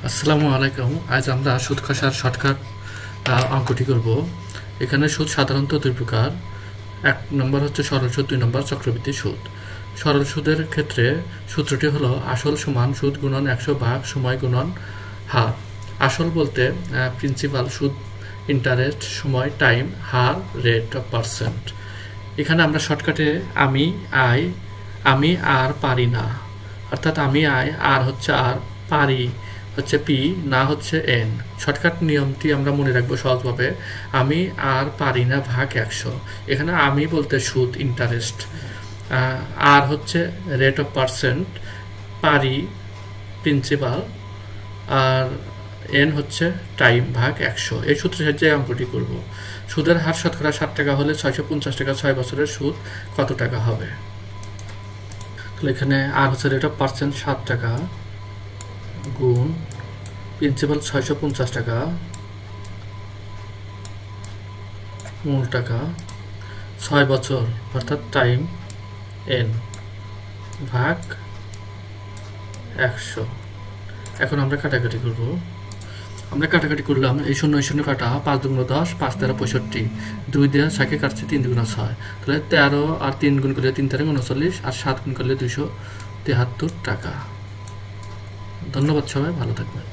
আসসালামু আলাইকুম। আজ আমরা সুদ খসার শর্টকাট অঙ্কটি করব। এখানে সুদ সাধারণত দুই প্রকার। এক নম্বর হচ্ছে সরল সুদ, দুই নম্বর চক্রবৃদ্ধি সুদ। সরল সুদের ক্ষেত্রে সূত্রটি হলো আসল সমান সুদ গুণন 100 ভাগ সময় গুণন হার। আসল বলতে প্রিন্সিপাল, সুদ ইন্টারেস্ট, সময় time, her rate of percent. এখানে আমরা শর্টকাটে আমি আর পারি না, অর্থাৎ আমি আর হচ্ছে আর, পারি হচ্ছে পি, না হচ্ছে এন। শর্টকাট নিয়মটি আমরা মনে রাখবো সহজভাবে। আমি আর পারি না ভাগ 100। এখানে আমি বলতে সুদ ইন্টারেস্ট, আর হচ্ছে রেট অফ পার্সেন্ট, পারি প্রিন্সিপাল, আর এন হচ্ছে টাইম ভাগ 100। এই সূত্রের সাহায্যে অঙ্কটি করব। সুদের হার শতকরা 60 টাকা হলে 650 টাকা 6 বছরের সুদ কত টাকা হবে? তাহলে এখানে আর হচ্ছে রেট অফ পার্সেন্ট 7 টাকা গুণ প্রিন্সিপাল 650 টাকা মূল টাকা 6 বছর অর্থাৎ টাইম এন ভাগ 100। এখন আমরা কাটাকাটি করব। আমরা কাটাকাটি করলাম, এই 0 0 কাটা, 5 দুগুণ 10, 5 13 65, 2 দিয়ে 6কে কাটছে, 3 দুগুণ 6, তাহলে 13 আর 3 গুণ করলে 3 13 39, আর 7 গুণ করলে 273 টাকা। ধন্যবাদ, সবাই ভালো থাকবেন।